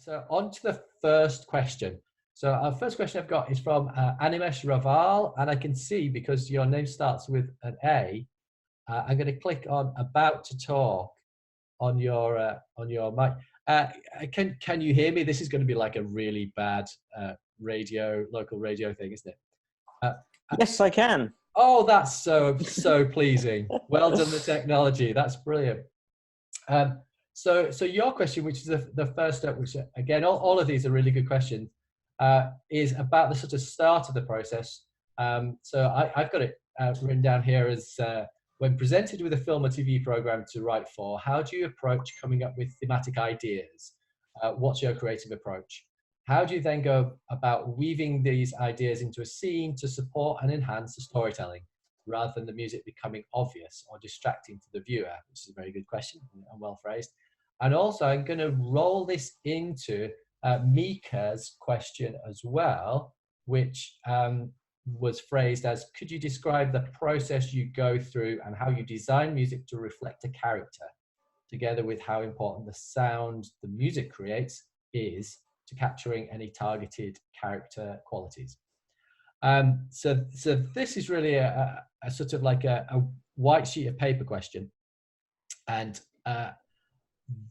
So on to the first question. So our first question I've got is from Animesh Raval, and I can see because your name starts with an A, I'm going to click on About to Talk on your mic. Can you hear me? This is going to be like a really bad local radio thing, isn't it? Yes, I can. Oh, that's so pleasing. Well done, the technology. That's brilliant. So your question, which is the first step, which again, all of these are really good questions, is about the sort of start of the process. So I've got it written down here as when presented with a film or TV program to write for, how do you approach coming up with thematic ideas? What's your creative approach? How do you then go about weaving these ideas into a scene to support and enhance the storytelling, rather than the music becoming obvious or distracting to the viewer? Which is a very good question and well phrased. And also, I'm going to roll this into Micah's question as well, which was phrased as, could you describe the process you go through and how you design music to reflect a character, together with how important the sound the music creates is to capturing any targeted character qualities? So this is really a sort of like a white sheet of paper question, and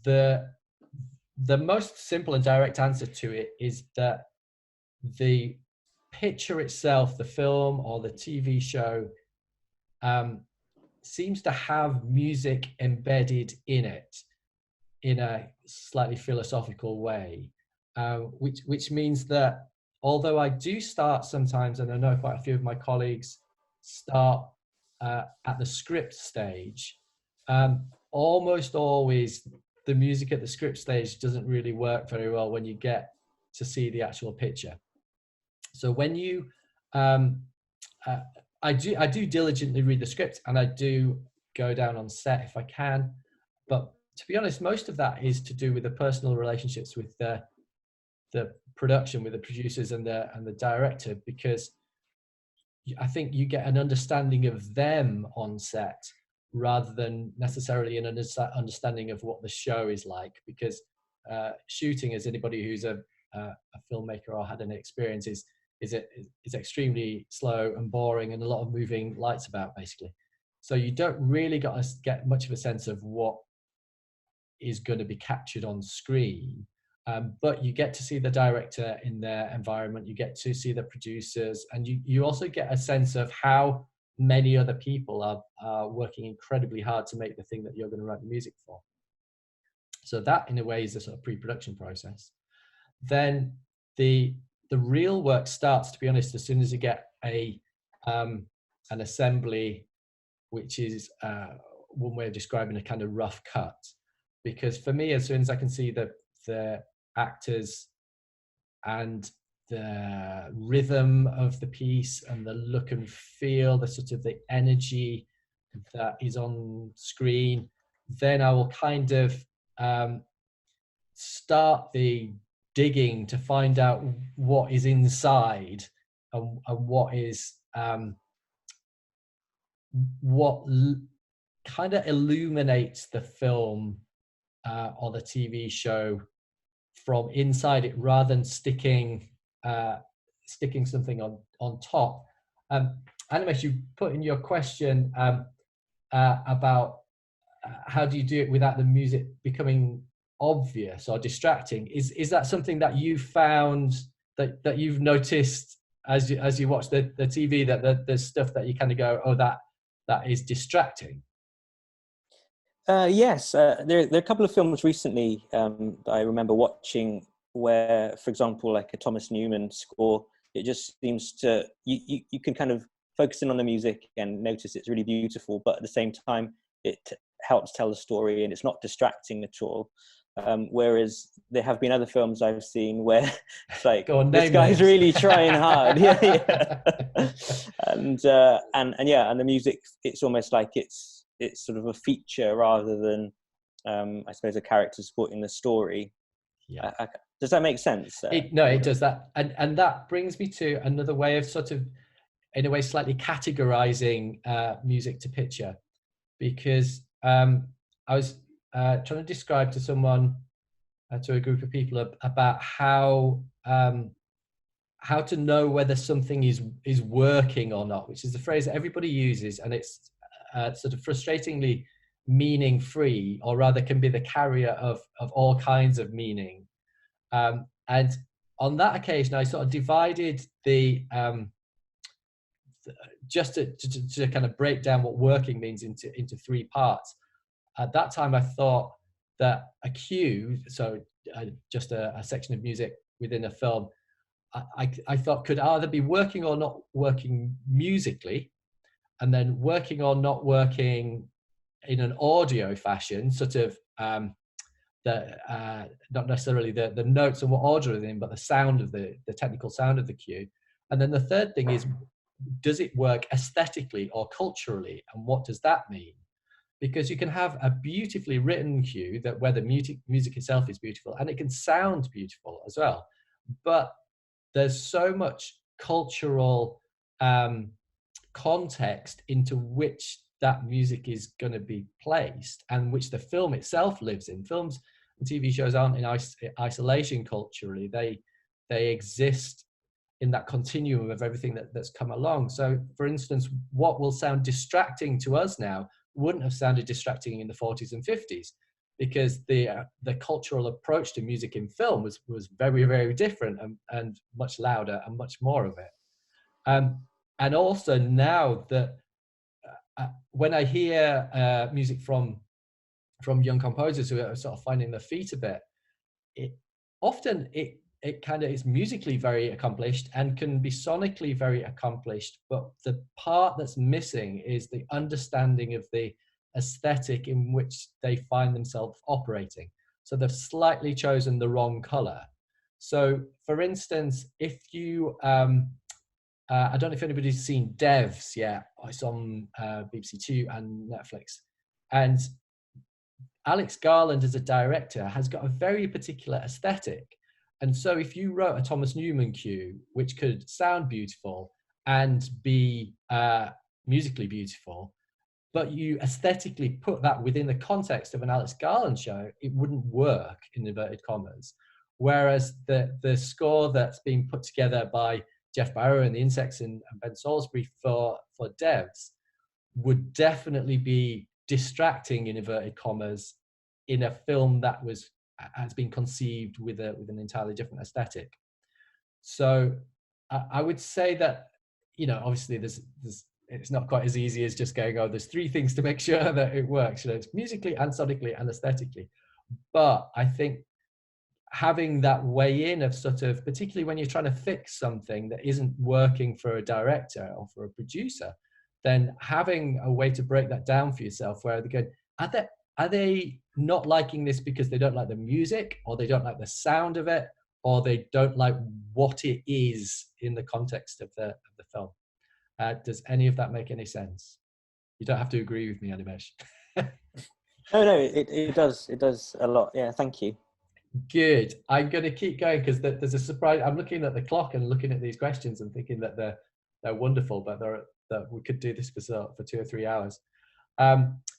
the most simple and direct answer to it is that the picture itself, the film or the TV show, seems to have music embedded in it in a slightly philosophical way, which means that although I do start sometimes, and I know quite a few of my colleagues start at the script stage, almost always the music at the script stage doesn't really work very well when you get to see the actual picture. So when you, I do diligently read the script, and I do go down on set if I can, but to be honest, most of that is to do with the personal relationships with the production, with the producers and the director, because I think you get an understanding of them on set rather than necessarily an understanding of what the show is like, because shooting, as anybody who's a filmmaker or had an experience, is extremely slow and boring and a lot of moving lights about, basically. So you don't really get much of a sense of what is going to be captured on screen. But you get to see the director in their environment, you get to see the producers, and you also get a sense of how many other people are working incredibly hard to make the thing that you're going to write the music for. So that, in a way, is the sort of pre-production process. Then the real work starts, to be honest, as soon as you get an assembly, which is one way of describing a kind of rough cut. Because for me, as soon as I can see the actors and the rhythm of the piece and the look and feel, the sort of the energy that is on screen, then I will kind of start the digging to find out what is inside and what is what kind of illuminates the film or the TV show from inside it, rather than sticking something on top. Animesh, you put in your question about how do you do it without the music becoming obvious or distracting. Is that something that you found, that you've noticed as you watch the TV, that there's stuff that you kind of go, oh, that is distracting? Yes, there are a couple of films recently that I remember watching where, for example, like a Thomas Newman score, it just seems to, you can kind of focus in on the music and notice it's really beautiful, but at the same time, it helps tell the story and it's not distracting at all. Whereas there have been other films I've seen where it's like, this guy's really trying hard. Yeah. And the music, it's almost like it's sort of a feature rather than, I suppose, a character supporting the story. Yeah. Does that make sense? No, it does that. And that brings me to another way of sort of, in a way, slightly categorizing music to picture. Because I was trying to describe to someone to a group of people about how to know whether something is working or not, which is the phrase that everybody uses, and it's sort of frustratingly meaning free, or rather can be the carrier of all kinds of meaning. And on that occasion, I sort of divided the just to kind of break down what working means into three parts. At that time, I thought that a cue, so just a section of music within a film, I thought could either be working or not working musically, and then working or not working in an audio fashion, sort of not necessarily the notes and what order they're in, but the sound of the technical sound of the cue. And then the third thing is, does it work aesthetically or culturally, and what does that mean? Because you can have a beautifully written cue that where the music itself is beautiful and it can sound beautiful as well, but there's so much cultural context into which that music is going to be placed, and which the film itself lives in. Films and TV shows aren't in isolation culturally. They exist in that continuum of everything that's come along. So, for instance, what will sound distracting to us now wouldn't have sounded distracting in the 40s and 50s, because the cultural approach to music in film was very, very different, and much louder and much more of it. And also now that when I hear music from young composers who are sort of finding their feet a bit, it kind of is musically very accomplished and can be sonically very accomplished, but the part that's missing is the understanding of the aesthetic in which they find themselves operating. So they've slightly chosen the wrong color. So, for instance, if you I don't know if anybody's seen Devs yet. It's on BBC Two and Netflix. And Alex Garland, as a director, has got a very particular aesthetic. And so if you wrote a Thomas Newman cue, which could sound beautiful and be musically beautiful, but you aesthetically put that within the context of an Alex Garland show, it wouldn't work, in inverted commas. Whereas the score that's being put together by Jeff Barrow and the Insects and Ben Salisbury for Devs would definitely be distracting, in inverted commas, in a film that has been conceived with an entirely different aesthetic. So I would say that, obviously it's not quite as easy as just going, there's three things to make sure that it works. It's musically and sonically and aesthetically. But I think having that way in of sort of, particularly when you're trying to fix something that isn't working for a director or for a producer, then having a way to break that down for yourself, where they go, are they not liking this because they don't like the music, or they don't like the sound of it, or they don't like what it is in the context of the film? Does any of that make any sense? You don't have to agree with me, Animesh. No, it does. It does a lot. Yeah, thank you. Good. I'm going to keep going because there's a surprise. I'm looking at the clock and looking at these questions and thinking that they're wonderful, but that we could do this for 2 or 3 hours.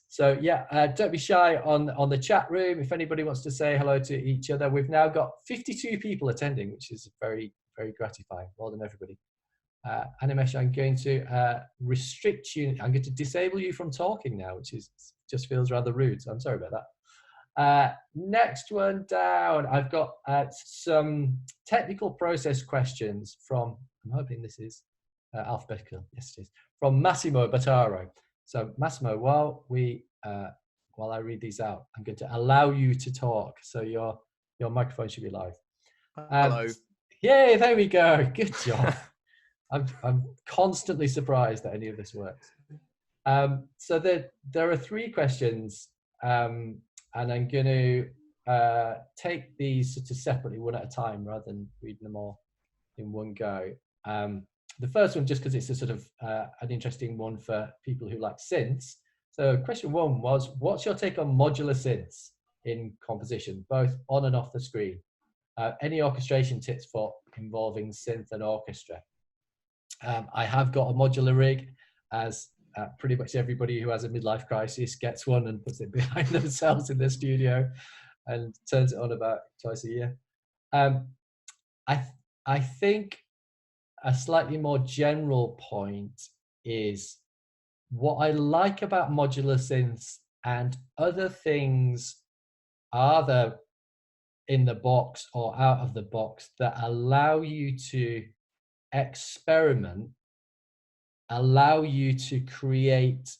So yeah, don't be shy on the chat room. If anybody wants to say hello to each other, we've now got 52 people attending, which is very, very gratifying. Well done, everybody. Animesh, I'm going to restrict you. I'm going to disable you from talking now, which just feels rather rude. So I'm sorry about that. Next one down, I've got some technical process questions from, I'm hoping this is alphabetical. Yes, it is. From Massimo Bottaro. So Massimo, while I read these out, I'm going to allow you to talk. So your microphone should be live. Hello. Yay, there we go. Good job. I'm constantly surprised that any of this works. So there are 3 questions, and I'm going to take these sort of separately, one at a time, rather than reading them all in one go. The first one, just because it's a sort of an interesting one for people who like synths. So question 1 was, what's your take on modular synths in composition, both on and off the screen? Any orchestration tips for involving synth and orchestra? I have got a modular rig, as pretty much everybody who has a midlife crisis gets one and puts it behind themselves in their studio. and turns it on about twice a year. Um, I think a slightly more general point is what I like about modular synths and other things are there in the box or out of the box that allow you to experiment, allow you to create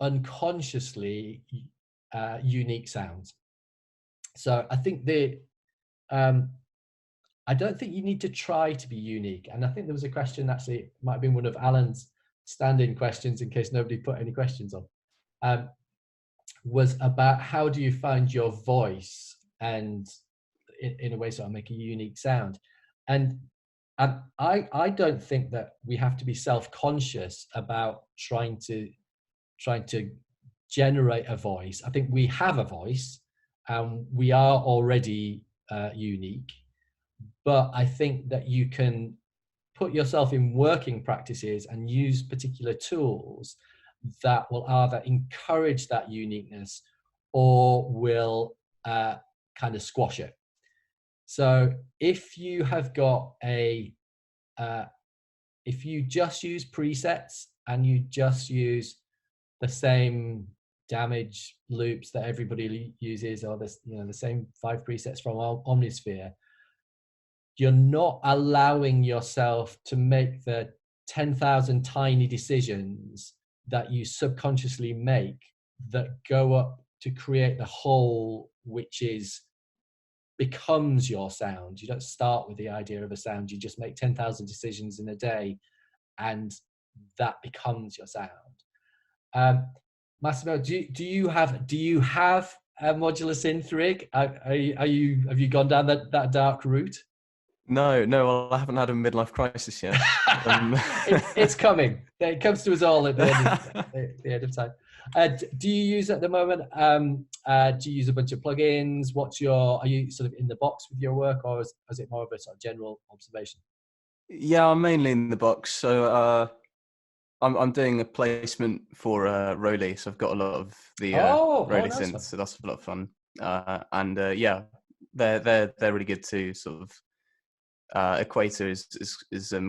unconsciously unique sounds. So I think I don't think you need to try to be unique. And I think there was a question, actually, it might have been one of Alan's stand-in questions in case nobody put any questions on, was about how do you find your voice and in a way sort of make a unique sound. And I don't think that we have to be self-conscious about trying to generate a voice. I think we have a voice and we are already unique, but I think that you can put yourself in working practices and use particular tools that will either encourage that uniqueness or will kind of squash it. So if you have got if you just use presets and you just use the same damage loops that everybody uses, or this, the same 5 presets from Omnisphere, you're not allowing yourself to make the 10,000 tiny decisions that you subconsciously make that go up to create the whole, which becomes your sound. You don't start with the idea of a sound, you just make 10,000 decisions in a day and that becomes your sound. Massimo, do you have a modular synth rig? Have you gone down that dark route? No, well, I haven't had a midlife crisis yet. It's coming. It comes to us all at the end of time. Do you use at the moment? Do you use a bunch of plugins? Are you sort of in the box with your work, or is it more of a sort of general observation? Yeah, I'm mainly in the box. So I'm doing a placement for Rolly, so I've got a lot of the Rolly nice synths, so that's a lot of fun. And yeah, they're really good too. Sort of Equator is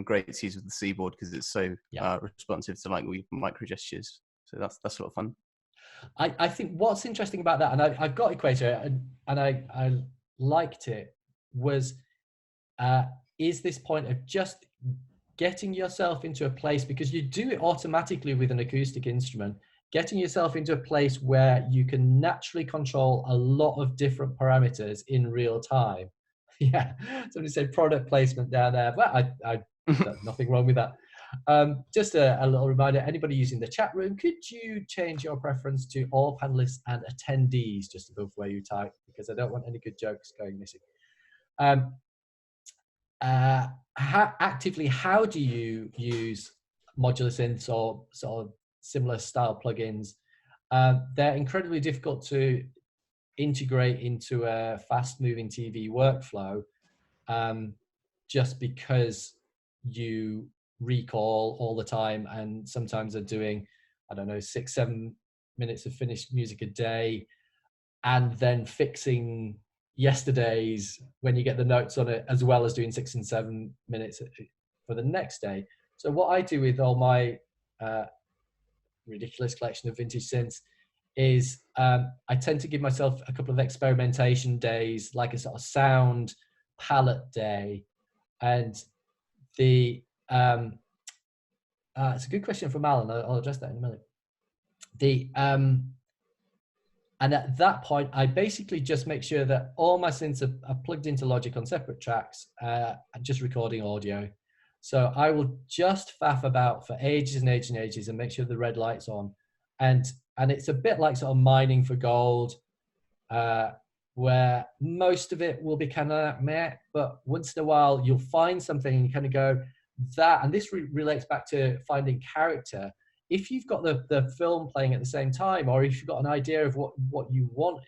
great to use with the keyboard because it's so responsive to like micro gestures. So that's a lot of fun. I think what's interesting about that, and I've got Equator, and I liked it, was is this point of just getting yourself into a place, because you do it automatically with an acoustic instrument, getting yourself into a place where you can naturally control a lot of different parameters in real time. Yeah, somebody said product placement down there, but I nothing wrong with that. Just a little reminder, anybody using the chat room, could you change your preference to all panelists and attendees just above where you type, because I don't want any good jokes going missing. How do you use modular synths or sort of similar style plugins? They're incredibly difficult to integrate into a fast-moving TV workflow, just because you recall all the time, and sometimes are doing, I don't know, 6-7 minutes of finished music a day, and then fixing yesterday's when you get the notes on it, as well as doing 6 and 7 minutes for the next day. So what I do with all my ridiculous collection of vintage synths is I tend to give myself a couple of experimentation days, like a sort of sound palette day. And it's a good question from Alan. I'll address that in a minute. And at that point, I basically just make sure that all my synths are plugged into Logic on separate tracks, and just recording audio. So I will just faff about for ages and ages and ages and make sure the red light's on. And it's a bit like sort of mining for gold, where most of it will be kind of meh, but once in a while you'll find something and you kind of go, that, and this relates back to finding character. If you've got the film playing at the same time, or if you've got an idea of what you want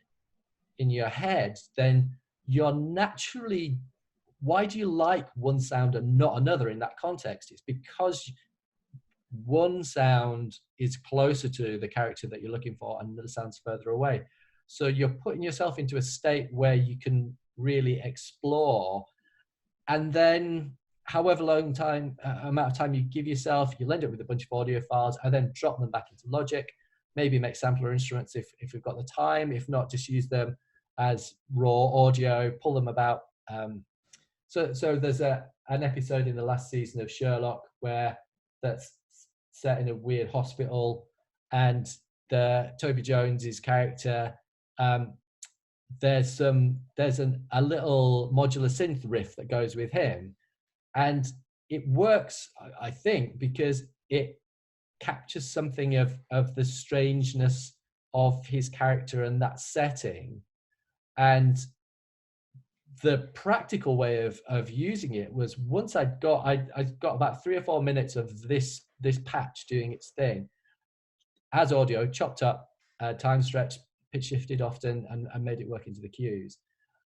in your head, then you're naturally, why do you like one sound and not another in that context? It's because one sound is closer to the character that you're looking for and another sound's further away. So you're putting yourself into a state where you can really explore. And then however long amount of time you give yourself, you'll end up with a bunch of audio files and then drop them back into Logic. Maybe make sampler instruments if we've got the time. If not, just use them as raw audio, pull them about. So there's an episode in the last season of Sherlock where that's set in a weird hospital, and Toby Jones's character, there's a little modular synth riff that goes with him, and it works, I think, because it captures something of the strangeness of his character and that setting. And the practical way of using it was, once I got about 3 or 4 minutes of this patch doing its thing as audio, chopped up, time stretched, pitch shifted often, and made it work into the cues.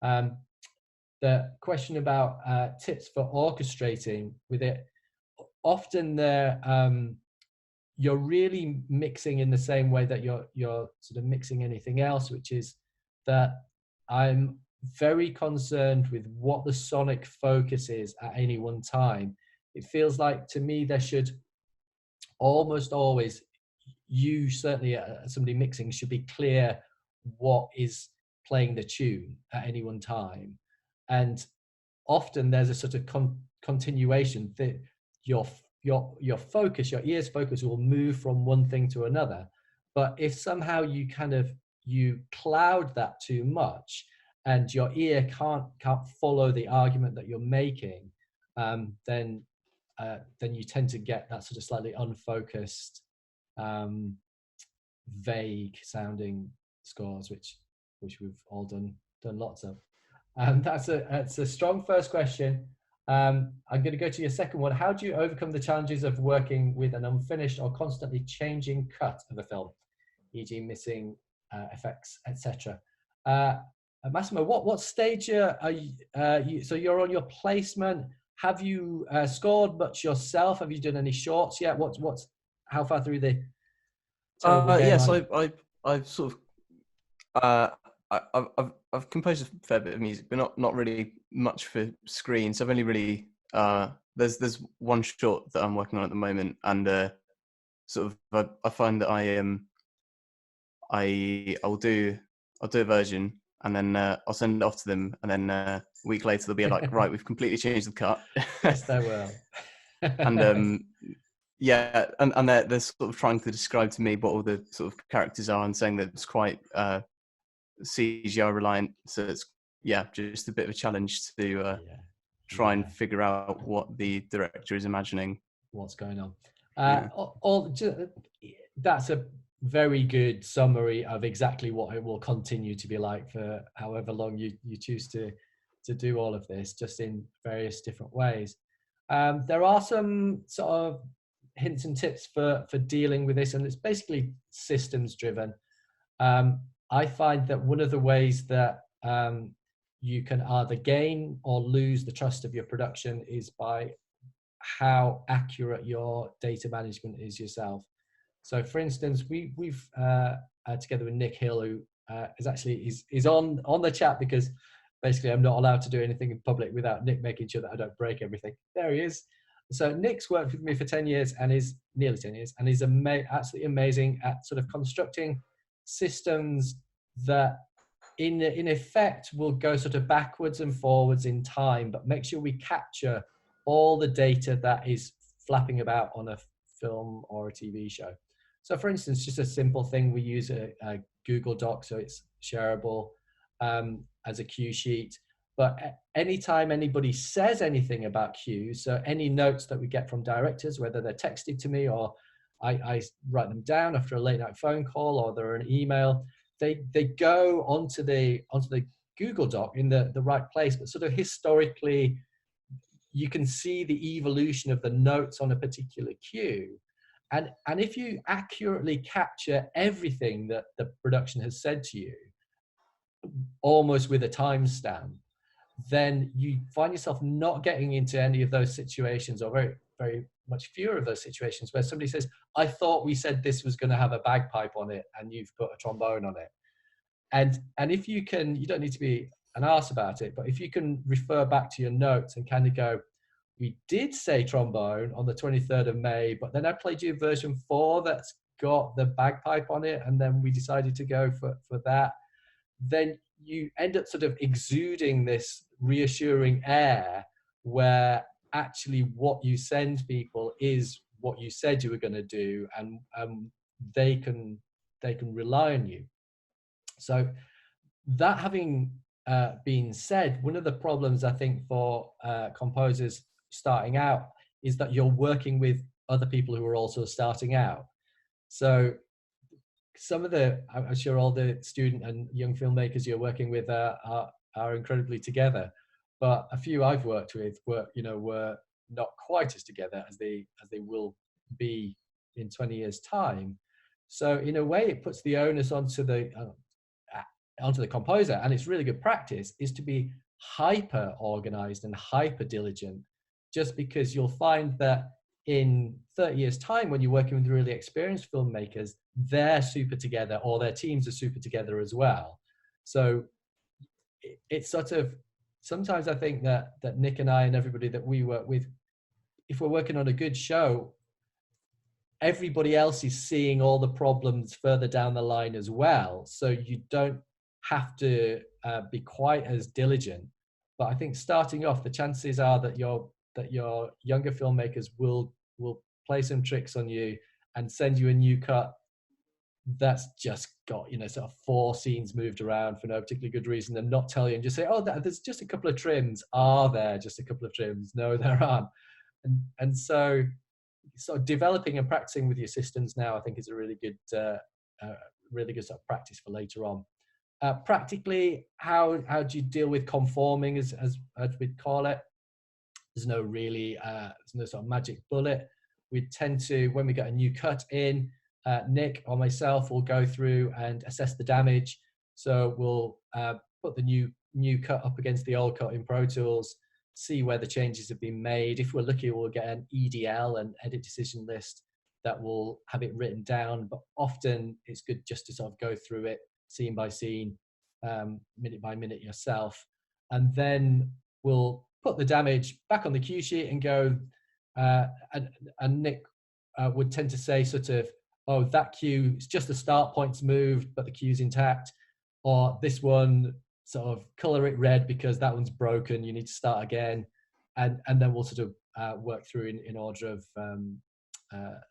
The question about tips for orchestrating with it, often you're really mixing in the same way that you're sort of mixing anything else, which is that I'm very concerned with what the sonic focus is at any one time. It feels like, to me, there should almost always, you certainly, somebody mixing, should be clear what is playing the tune at any one time. And often there's a sort of continuation that your focus, your ear's focus, will move from one thing to another. But if somehow you cloud that too much, and your ear can't follow the argument that you're making, then you tend to get that sort of slightly unfocused, vague sounding scores, which we've all done lots of. That's a strong first question. I'm going to go to your second one. How do you overcome the challenges of working with an unfinished or constantly changing cut of a film, e.g. missing effects, etc.? Massimo, what stage are you? So you're on your placement. Have you scored much yourself? Have you done any shorts yet? How far through the terrible game? Yes, I've sort of I've composed a fair bit of music, but not really much for screen. So I've only really there's one short that I'm working on at the moment, and sort of I find that I'll do a version, and then I'll send it off to them, and then a week later they'll be like, right, we've completely changed the cut. Yes, they will. And yeah, and they're sort of trying to describe to me what all the sort of characters are, and saying that it's quite CGI reliant. So it's just a bit of a challenge to try and figure out what the director is imagining. What's going on? That's a very good summary of exactly what it will continue to be like for however long you choose to do all of this, just in various different ways. There are some sort of hints and tips for dealing with this, and it's basically systems driven. I find that one of the ways that you can either gain or lose the trust of your production is by how accurate your data management is yourself. So, for instance, we've together with Nick Hill, who is on the chat, because basically I'm not allowed to do anything in public without Nick making sure that I don't break everything. There he is. So Nick's worked with me for 10 years, and is nearly 10 years, and he's absolutely amazing at sort of constructing systems that in effect will go sort of backwards and forwards in time, but make sure we capture all the data that is flapping about on a film or a TV show. So for instance, just a simple thing, we use a Google Doc, so it's shareable as a cue sheet. But anytime anybody says anything about cues, so any notes that we get from directors, whether they're texted to me or I write them down after a late night phone call, or they're an email, they go onto the Google Doc in the right place. But sort of historically, you can see the evolution of the notes on a particular cue. And if you accurately capture everything that the production has said to you, almost with a timestamp, then you find yourself not getting into any of those situations, or very, very much fewer of those situations, where somebody says, I thought we said this was going to have a bagpipe on it and you've put a trombone on it. And if you can, you don't need to be an arse about it, but if you can refer back to your notes and kind of go, we did say trombone on the 23rd of May, but then I played you version 4 that's got the bagpipe on it, and then we decided to go for that, then you end up sort of exuding this reassuring air where actually what you send people is what you said you were going to do, and they can rely on you. So that having been said, one of the problems I think for composers starting out is that you're working with other people who are also starting out. So some of the, I'm sure all the student and young filmmakers you're working with are incredibly together, but a few I've worked with were not quite as together as they will be in 20 years' time. So in a way, it puts the onus onto the composer, and it's really good practice, is to be hyper organized and hyper diligent, just because you'll find that in 30 years' time, when you're working with really experienced filmmakers, they're super together, or their teams are super together as well. So it's sort of, sometimes I think that Nick and I and everybody that we work with, if we're working on a good show, everybody else is seeing all the problems further down the line as well. So you don't have to be quite as diligent. But I think starting off, the chances are that your younger filmmakers will play some tricks on you and send you a new cut that's just got, sort of 4 scenes moved around for no particularly good reason, and not tell you, and just say, oh, there's just a couple of trims. Are there just a couple of trims? No, there aren't. And so developing and practicing with your systems now, I think, is a really good sort of practice for later on. Practically, how do you deal with conforming, as we'd call it? There's no sort of magic bullet. We tend to, when we get a new cut in, Nick or myself will go through and assess the damage. So we'll put the new cut up against the old cut in Pro Tools, see where the changes have been made. If we're lucky, we'll get an EDL, an edit decision list, that will have it written down. But often it's good just to sort of go through it scene by scene, minute by minute yourself. And then we'll put the damage back on the cue sheet and go, and Nick would tend to say sort of, oh, that cue, it's just the start point's moved, but the cue's intact. Or this one, sort of color it red because that one's broken, you need to start again. And then we'll sort of work through in order of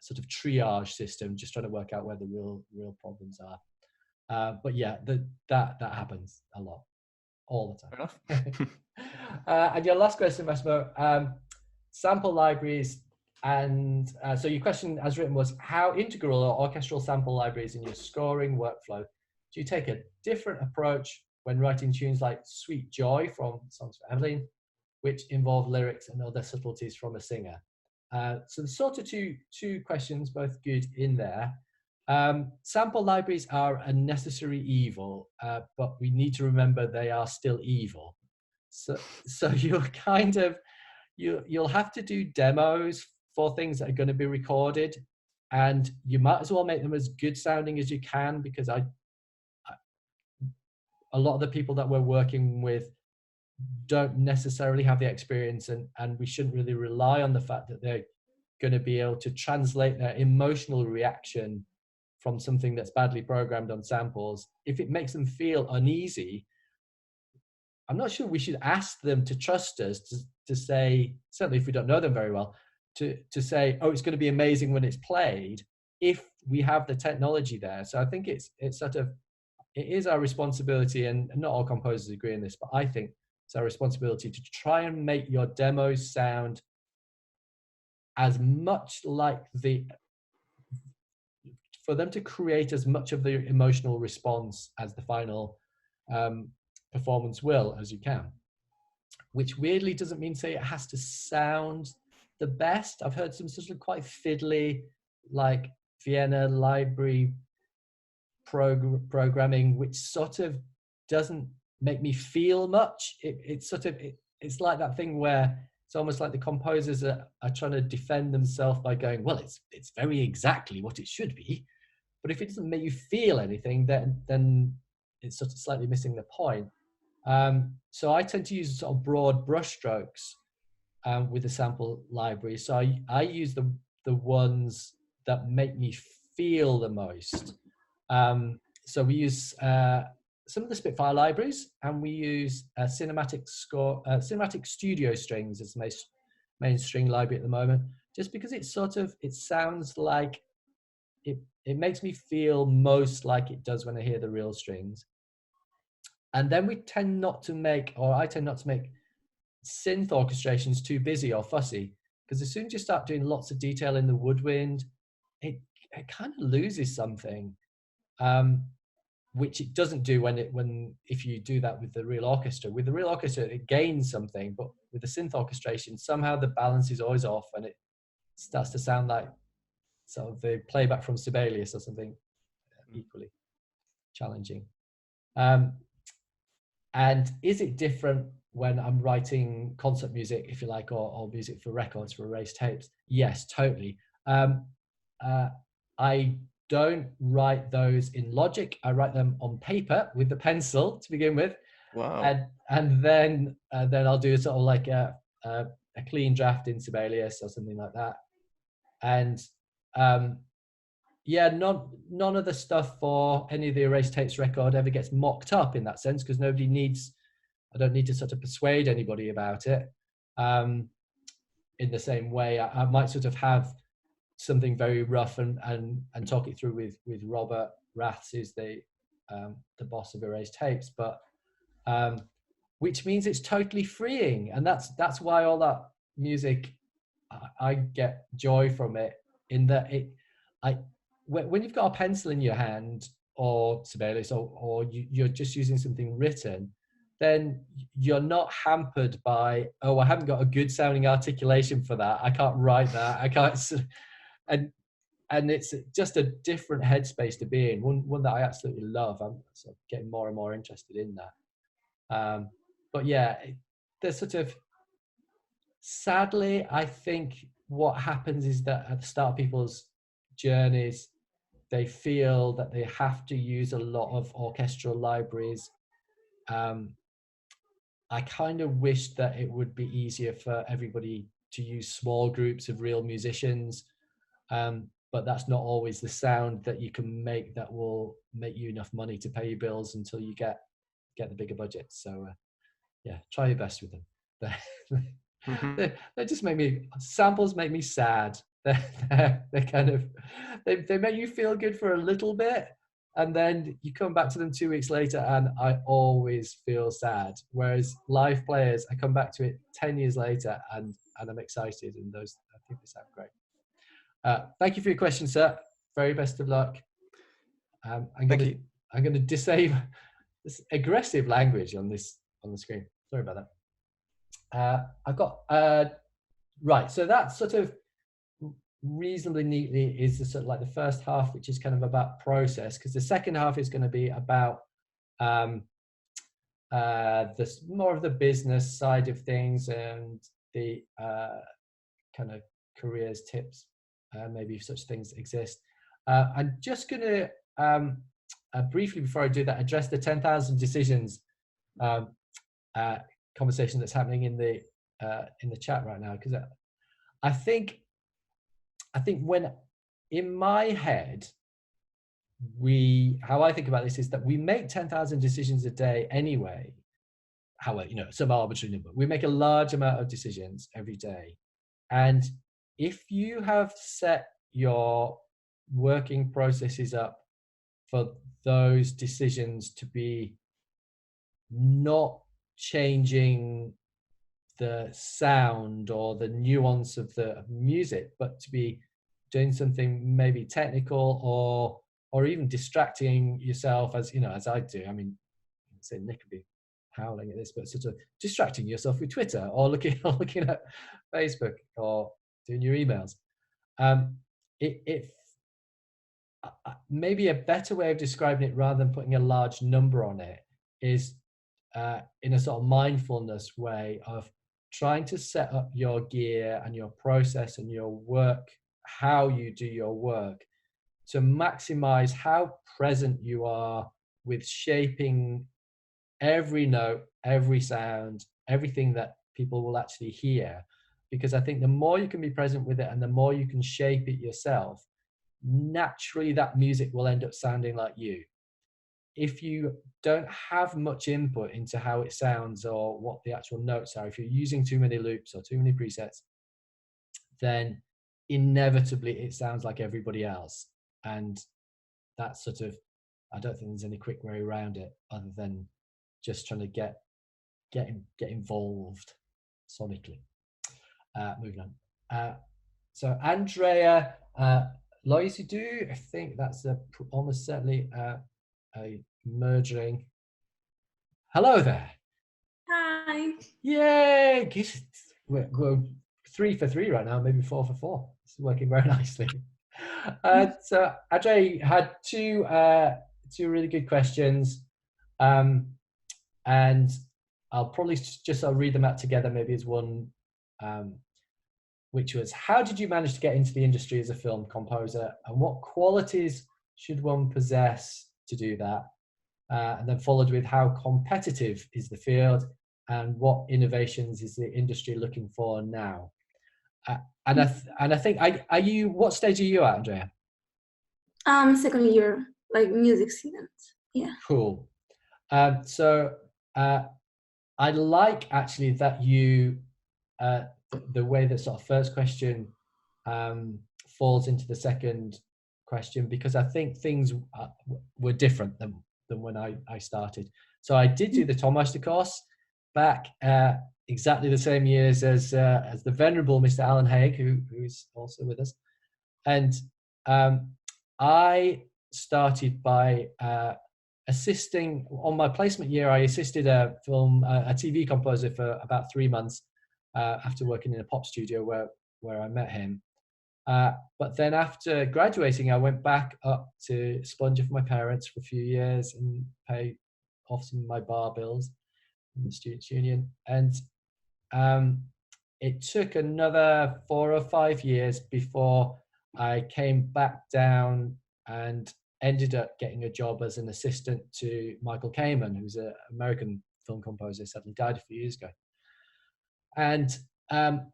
sort of triage system, just trying to work out where the real problems are. But yeah, that happens a lot, all the time. Fair enough. And your last question, Massimo, sample libraries. And so your question as written was, how integral are orchestral sample libraries in your scoring workflow? Do you take a different approach when writing tunes like Sweet Joy from Songs for Evelyn, which involve lyrics and other subtleties from a singer? So there's sort of two questions, both good in there. Sample libraries are a necessary evil, but we need to remember they are still evil. So you're kind of, you'll have to do demos for things that are going to be recorded, and you might as well make them as good sounding as you can, because a lot of the people that we're working with don't necessarily have the experience, and we shouldn't really rely on the fact that they're going to be able to translate their emotional reaction from something that's badly programmed on samples. If it makes them feel uneasy, I'm not sure we should ask them to trust us to say, certainly if we don't know them very well, to say, oh, it's going to be amazing when it's played, if we have the technology there. So I think it's sort of, it is our responsibility, and not all composers agree on this, but I think it's our responsibility to try and make your demos sound as much like for them to create as much of the emotional response as the final performance will as you can. Which weirdly doesn't mean say it has to sound the best. I've heard some sort of quite fiddly, like Vienna library programming, which sort of doesn't make me feel much. It's like that thing where it's almost like the composers are trying to defend themselves by going, well, it's very exactly what it should be. But if it doesn't make you feel anything, then it's sort of slightly missing the point. So I tend to use sort of broad brushstrokes with the sample library. So I use the ones that make me feel the most. So we use some of the Spitfire libraries, and we use cinematic studio strings as the main string library at the moment, just because it sounds like it makes me feel most like it does when I hear the real strings. And then I tend not to make synth orchestrations too busy or fussy, because as soon as you start doing lots of detail in the woodwind, it kind of loses something, which it doesn't do if you do that with the real orchestra. With the real orchestra, it gains something, but with the synth orchestration, somehow the balance is always off, and it starts to sound like sort of the playback from Sibelius or something equally challenging. And is it different when I'm writing concert music, if you like, or music for records, for erased tapes? Yes, totally. I don't write those in Logic. I write them on paper with the pencil to begin with. Wow. And then I'll do sort of like a clean draft in Sibelius or something like that. And none of the stuff for any of the erased tapes record ever gets mocked up in that sense, because I don't need to sort of persuade anybody about it. In the same way, I might sort of have something very rough and talk it through with Robert Raths, who's the boss of erased tapes, but which means it's totally freeing, and that's why all that music, I get joy from it, in that when you've got a pencil in your hand, or Sibelius, or you're just using something written, then you're not hampered by, oh, I haven't got a good sounding articulation for that, I can't write that, I can't, and it's just a different headspace to be in, one that I absolutely love. I'm sort of getting more and more interested in that. But yeah, there's sort of, sadly, I think what happens is that at the start of people's journeys, they feel that they have to use a lot of orchestral libraries. I kind of wish that it would be easier for everybody to use small groups of real musicians, but that's not always the sound that you can make that will make you enough money to pay your bills until you get the bigger budget. So yeah, try your best with them. They just samples make me sad. They kind of, they make you feel good for a little bit, and then you come back to them 2 weeks later and I always feel sad. Whereas live players, I come back to it 10 years later and I'm excited, and those, I think they sound great. Thank you for your question, sir. Very best of luck. I'm going to disable this aggressive language on the screen. Sorry about that. I've got right. So that sort of reasonably neatly is the sort of like the first half, which is kind of about process, because the second half is going to be about this more of the business side of things and the kind of careers tips, maybe if such things exist. I'm just going to briefly, before I do that, address the 10,000 decisions conversation that's happening in the chat right now, because I think when, in my head, how I think about this is that we make 10,000 decisions a day anyway. However, some arbitrary number. We make a large amount of decisions every day. And if you have set your working processes up for those decisions to be not changing the sound or the nuance of the music, but to be doing something maybe technical or even distracting yourself, as I do. I mean, I'd say Nick would be howling at this, but sort of distracting yourself with Twitter or looking at Facebook or doing your emails. Maybe a better way of describing it, rather than putting a large number on it, is in a sort of mindfulness way of trying to set up your gear and your process and your work, how you do your work, to maximize how present you are with shaping every note, every sound, everything that people will actually hear. Because I think the more you can be present with it and the more you can shape it yourself, naturally that music will end up sounding like you. If you don't have much input into how it sounds or what the actual notes are, if you're using too many loops or too many presets, then inevitably it sounds like everybody else. And that's sort of, I don't think there's any quick way around it other than just trying to get involved sonically. Moving on. So Andrea Loisidu, I think that's almost certainly a merging. Hello there. Hi. Yay! We're 3 for 3 right now, maybe 4 for 4. It's working very nicely. So Andrea had two really good questions, and I'll probably I'll read them out together, maybe as one. Which was, how did you manage to get into the industry as a film composer, and what qualities should one possess to do that? And then followed with, how competitive is the field, and what innovations is the industry looking for now? And I think, what stage are you at, Andrea? Second year, like music student. Yeah. Cool. So I like actually that you, the way that sort of first question falls into the second question, because I think things were different than when I started. So I did do the tonmeister course back exactly the same years as the venerable Mr. Alan Haig, who's also with us. And I started by assisting on my placement year. I assisted a TV composer for about 3 months after working in a pop studio where I met him. But then after graduating, I went back up to Sponger for my parents for a few years and pay off some of my bar bills in the Students' Union. And it took another 4 or 5 years before I came back down and ended up getting a job as an assistant to Michael Kamen, who's an American film composer, sadly died a few years ago. And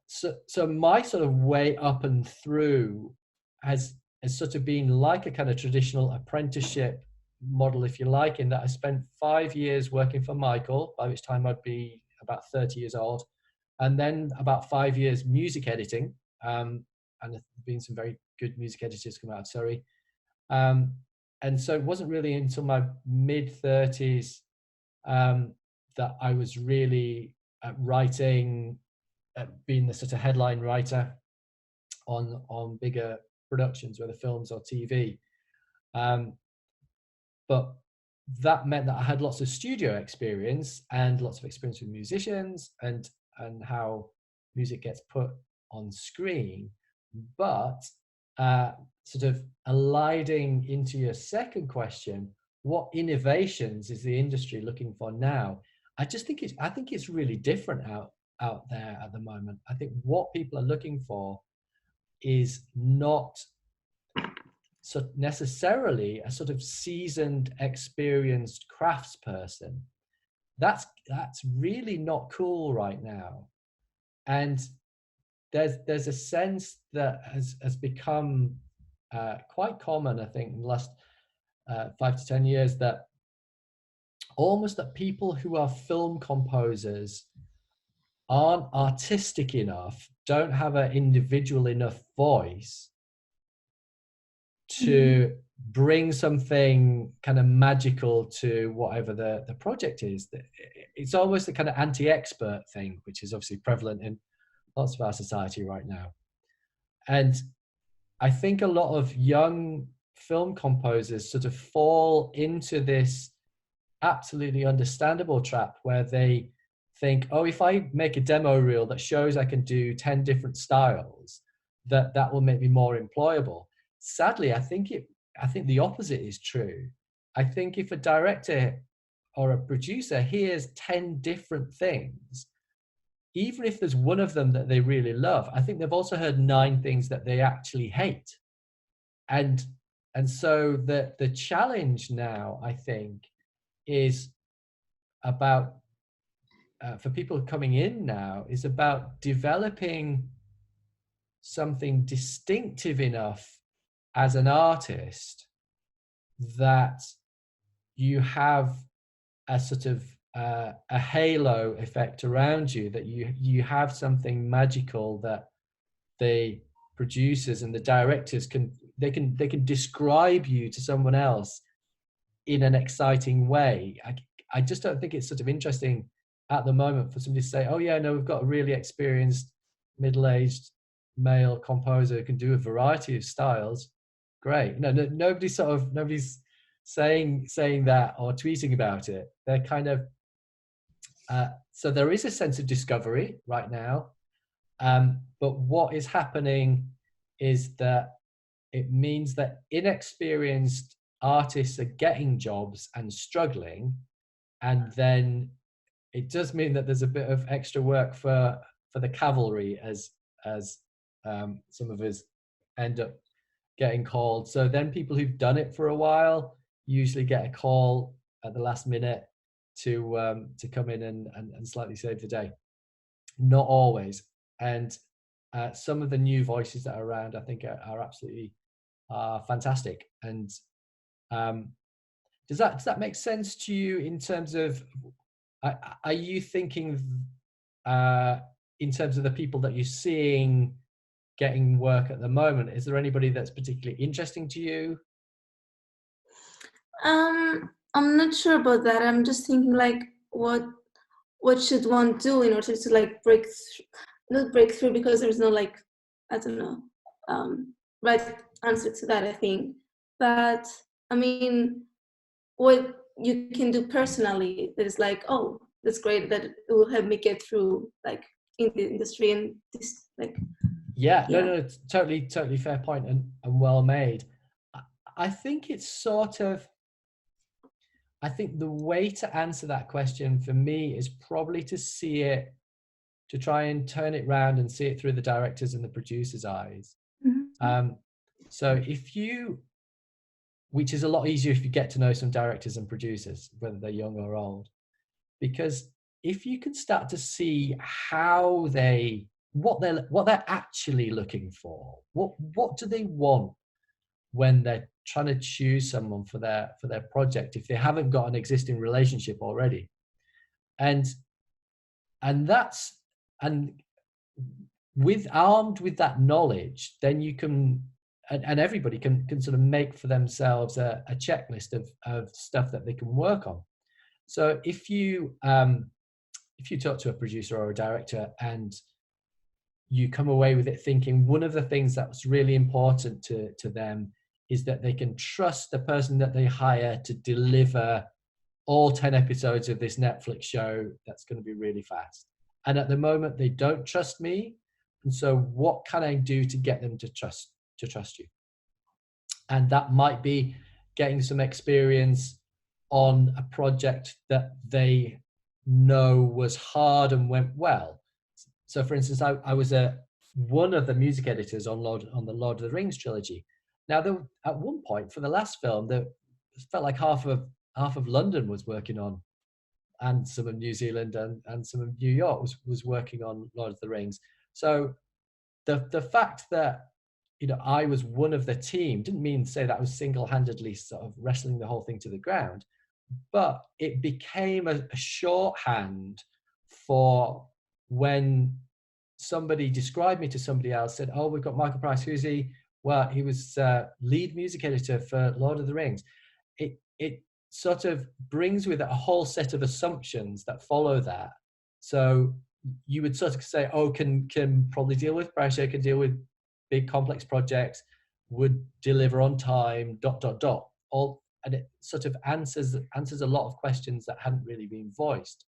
so my sort of way up and through has sort of been like a kind of traditional apprenticeship model, if you like, in that I spent 5 years working for Michael, by which time I'd be about 30 years old, and then about 5 years music editing, and there's been some very good music editors come out of Surrey. And so it wasn't really until my mid-30s that I was really writing, being the sort of headline writer on bigger productions, whether films or TV. But that meant that I had lots of studio experience and lots of experience with musicians and how music gets put on screen. But sort of eliding into your second question, what innovations is the industry looking for now? I think it's really different out there at the moment. I think what people are looking for is not so necessarily a sort of seasoned, experienced craftsperson. That's really not cool right now. And there's a sense that has become quite common, I think, in the last 5 to 10 years, that almost that people who are film composers aren't artistic enough, don't have an individual enough voice to bring something kind of magical to whatever the project is. It's almost a kind of anti-expert thing, which is obviously prevalent in lots of our society right now. And I think a lot of young film composers sort of fall into this absolutely understandable trap where they think, oh, if I make a demo reel that shows I can do 10 different styles, that will make me more employable. Sadly, I think the opposite is true. I think if a director or a producer hears 10 different things, even if there's one of them that they really love, I think they've also heard 9 things that they actually hate. And so the challenge now, I think, is about, for people coming in now, is about developing something distinctive enough as an artist that you have a sort of a halo effect around you, that you have something magical that the producers and the directors can describe you to someone else in an exciting way. I just don't think it's sort of interesting at the moment for somebody to say, oh yeah, no, we've got a really experienced middle-aged male composer who can do a variety of styles. Great. Nobody's saying that or tweeting about it. They're kind of so there is a sense of discovery right now, but what is happening is that it means that inexperienced artists are getting jobs and struggling, and then it does mean that there's a bit of extra work for the cavalry, as some of us end up getting called. So then people who've done it for a while usually get a call at the last minute to come in and slightly save the day. Not always. And some of the new voices that are around, I think, are absolutely fantastic. And does that make sense to you in terms of, are you thinking in terms of the people that you're seeing getting work at the moment? Is there anybody that's particularly interesting to you? I'm not sure about that. I'm just thinking like, what should one do in order to like not break through, because there's no like, I don't know, right answer to that, I think. But I mean, what you can do personally that is like, oh, that's great, that it will help me get through like in the industry and this like. Yeah, no, it's totally fair point and well made. I think it's sort of, I think the way to answer that question for me is probably to see it, to try and turn it around and see it through the director's and the producer's eyes. Mm-hmm. So which is a lot easier if you get to know some directors and producers, whether they're young or old, because if you can start to see what they're actually looking for, what do they want when they're trying to choose someone for their project, if they haven't got an existing relationship already, and armed with that knowledge, then you can, and everybody can sort of make for themselves a checklist of stuff that they can work on. So if you talk to a producer or a director and you come away with it thinking one of the things that's really important to them is that they can trust the person that they hire to deliver all 10 episodes of this Netflix show that's going to be really fast. And at the moment, they don't trust me. And so what can I do to get them to trust you? And that might be getting some experience on a project that they know was hard and went well. So for instance, I was one of the music editors on the Lord of the Rings trilogy. Now, at one point for the last film, it felt like half of London was working on, and some of New Zealand and some of New York was working on Lord of the Rings. So the fact that I was one of the team didn't mean to say that I was single-handedly sort of wrestling the whole thing to the ground, but it became a shorthand for when somebody described me to somebody else, said, oh, we've got Michael Price, who's he? Well, he was lead music editor for Lord of the Rings. It sort of brings with it a whole set of assumptions that follow that. So you would sort of say, oh, can probably deal with pressure, can deal with big complex projects, would deliver on time, ... all, and it sort of answers a lot of questions that hadn't really been voiced.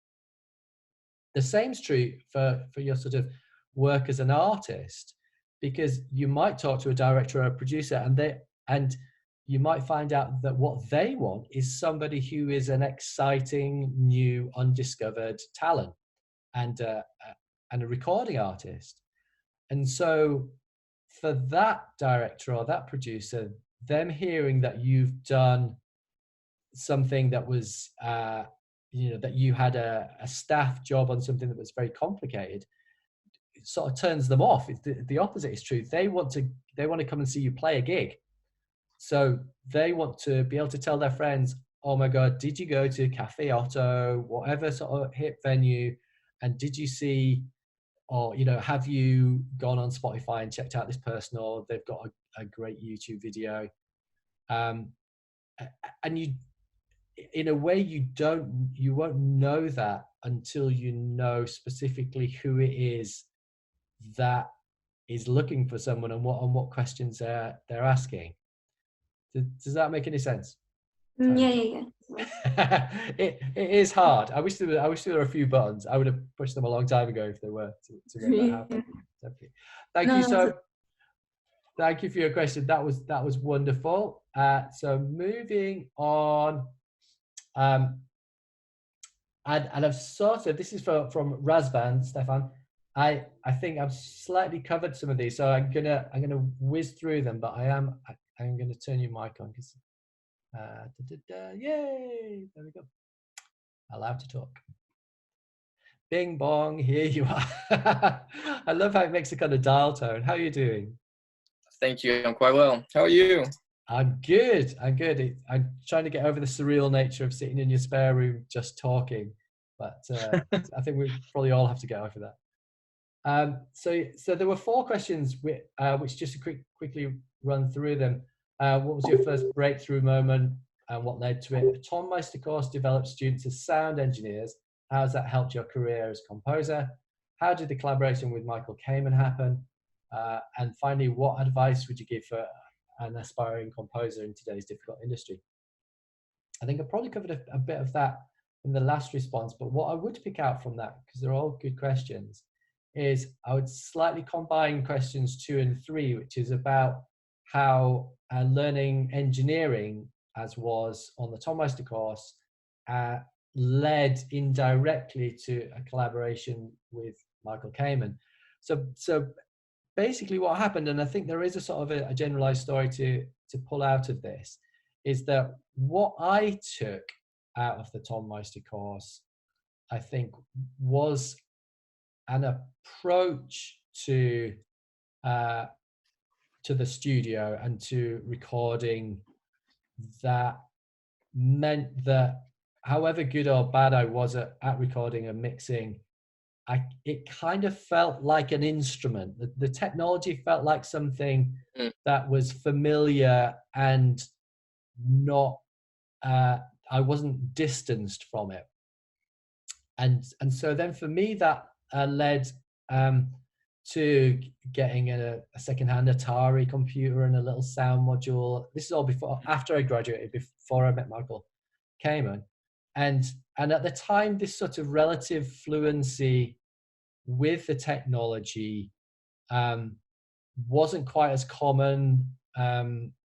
The same's true for your sort of work as an artist, because you might talk to a director or a producer and you might find out that what they want is somebody who is an exciting, new, undiscovered talent and a recording artist. And so for that director or that producer, them hearing that you've done something that was, you know, that you had a staff job on something that was very complicated, it sort of turns them off. It's the opposite is true. They want to come and see you play a gig. So they want to be able to tell their friends, oh my God, did you go to Cafe Otto, whatever sort of hip venue, and did you see, or, you know, have you gone on Spotify and checked out this person, or they've got a great YouTube video. And you, in a way, you won't know that until you know specifically who it is that is looking for someone and what questions they're asking. Does that make any sense? Yeah. It is hard. I wish there were a few buttons. I would have pushed them a long time ago if there were to make that happen. Definitely. Thank you for your question. That was wonderful. So moving on, and I've sort of, this is from Razvan Stefan. I think I've slightly covered some of these, so I'm gonna whiz through them, but I'm gonna turn your mic on because yay, there we go. Allowed to talk. Bing bong, here you are. I love how it makes a kind of dial tone. How are you doing? Thank you. I'm quite well. How are you? I'm good. I'm trying to get over the surreal nature of sitting in your spare room just talking, but I think we probably all have to get over that. So there were 4 questions which just to quickly run through them. What was your first breakthrough moment and what led to it? The Tom Meister course developed students as sound engineers. How has that helped your career as composer? How did the collaboration with Michael Kamen happen? And finally, what advice would you give for an aspiring composer in today's difficult industry? I think I probably covered a bit of that in the last response, but what I would pick out from that, because they're all good questions, is I would slightly combine questions 2 and 3, which is about how learning engineering, as was on the Tom Meister course, led indirectly to a collaboration with Michael Kamen. So basically what happened, and I think there is a sort of a generalized story to pull out of this, is that what I took out of the Tom Meister course, I think, was an approach to the studio and to recording that meant that however good or bad I was at recording and mixing, it kind of felt like an instrument. The technology felt like something that was familiar and not, I wasn't distanced from it. And so then for me that led to getting a secondhand Atari computer and a little sound module. This is all after I graduated, before I met Michael Kamen. And at the time, this sort of relative fluency with the technology wasn't quite as common.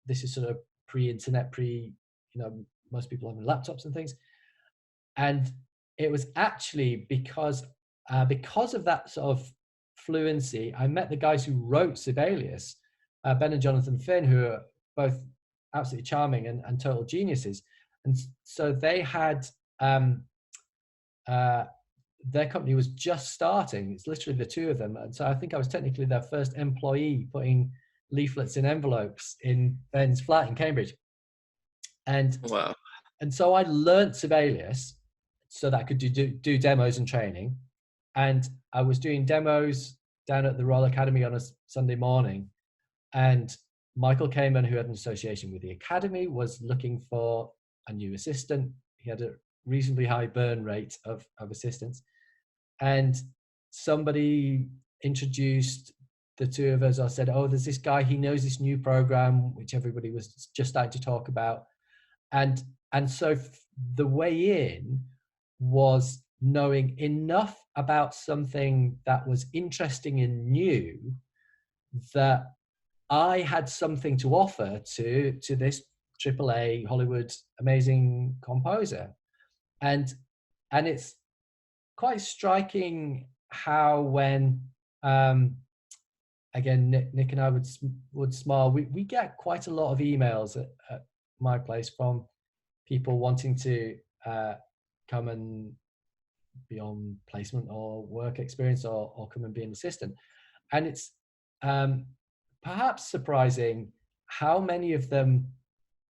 This is sort of pre-internet, most people having laptops and things. And it was actually because of that sort of fluency, I met the guys who wrote Sibelius, Ben and Jonathan Finn, who are both absolutely charming and total geniuses. And so they had, their company was just starting. It's literally the 2 of them. And so I think I was technically their first employee putting leaflets in envelopes in Ben's flat in Cambridge. And wow. And so I learned Sibelius so that I could do demos and training. And I was doing demos down at the Royal Academy on a Sunday morning. And Michael Kamen, who had an association with the Academy, was looking for a new assistant. He had a reasonably high burn rate of assistants. And somebody introduced the 2 of us, or said, oh, there's this guy, he knows this new program, which everybody was just starting to talk about. And so the way in was knowing enough about something that was interesting and new that I had something to offer to this AAA Hollywood amazing composer. And it's quite striking how when, again, Nick and I would smile, we get quite a lot of emails at my place from people wanting to come and be on placement or work experience, or come and be an assistant. And it's perhaps surprising how many of them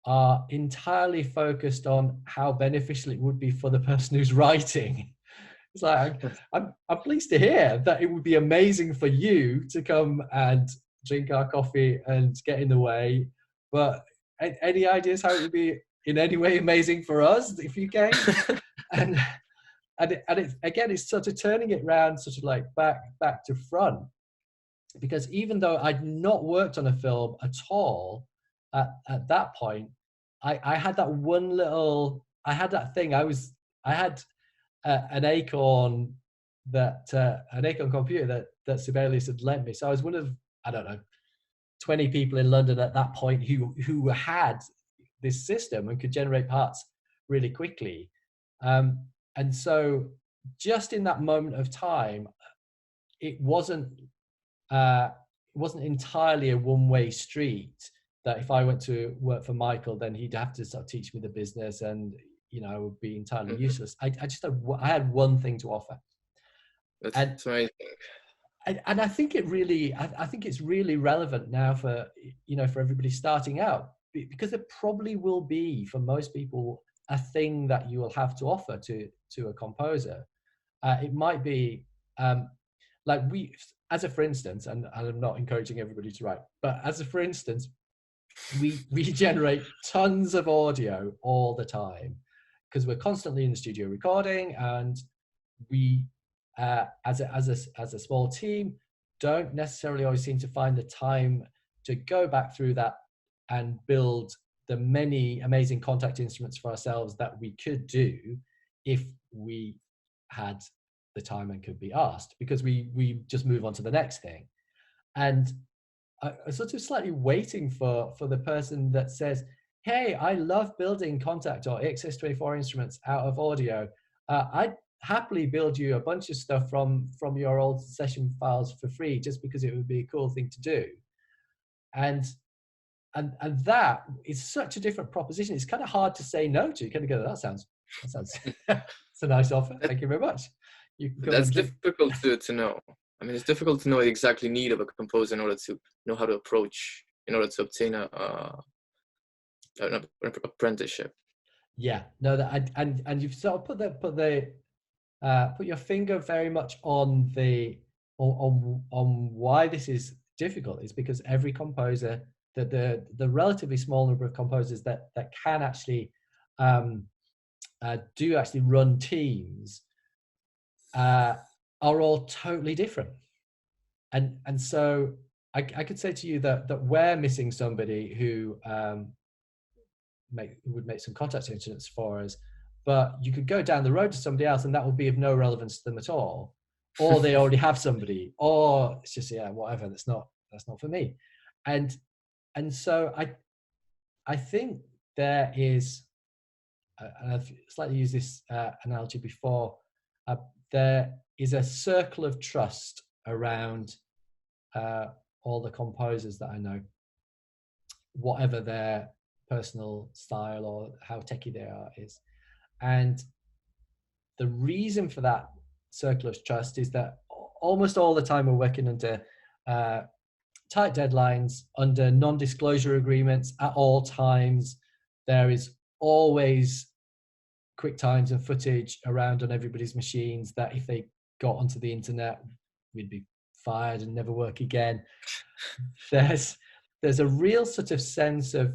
are entirely focused on how beneficial it would be for the person who's writing. It's like, I'm pleased to hear that it would be amazing for you to come and drink our coffee and get in the way, but any ideas how it would be in any way amazing for us if you came? and it, again, it's sort of turning it around, sort of like back to front, because even though I'd not worked on a film at all at that point, I had that one little, I had that thing. I had an Acorn computer that Sibelius had lent me. So I was one of, I don't know, 20 people in London at that point who had this system and could generate parts really quickly. And so just in that moment of time, it wasn't entirely a one-way street, that if I went to work for Michael, then he'd have to sort of teach me the business, and I would be entirely useless. I had one thing to offer. That's amazing. And I think I think it's really relevant now for for everybody starting out, because there probably will be, for most people, a thing that you will have to offer to a composer. It might be like as a for instance, and I'm not encouraging everybody to write, but as a for instance, we generate tons of audio all the time because we're constantly in the studio recording, and we as a small team don't necessarily always seem to find the time to go back through that and build the many amazing contact instruments for ourselves that we could do if we had the time and could be asked, because we just move on to the next thing. And I sort of slightly waiting for the person that says, hey, I love building contact or XS24 instruments out of audio. I'd happily build you a bunch of stuff from your old session files for free, just because it would be a cool thing to do. And that is such a different proposition. It's kind of hard to say no to. You kind of go, that sounds it's a nice offer. Thank you very much. That's difficult to know. I mean, it's difficult to know the exact need of a composer in order to know how to approach, in order to obtain an apprenticeship. Yeah, no, and you've sort of put your finger very much on why this is difficult. Is because every composer, the relatively small number of composers that can actually do actually run teams are all totally different. And so I could say to you that we're missing somebody who would make some contact instruments for us, but you could go down the road to somebody else and that would be of no relevance to them at all, or they already have somebody, or it's just whatever, that's not for me. And so I think there is, and I've slightly used this analogy before, there is a circle of trust around all the composers that I know, whatever their personal style or how techie they are is. And the reason for that circle of trust is that almost all the time we're working under tight deadlines, under non-disclosure agreements at all times. There is always quick times and footage around on everybody's machines that if they got onto the internet, we'd be fired and never work again. There's a real sort of sense of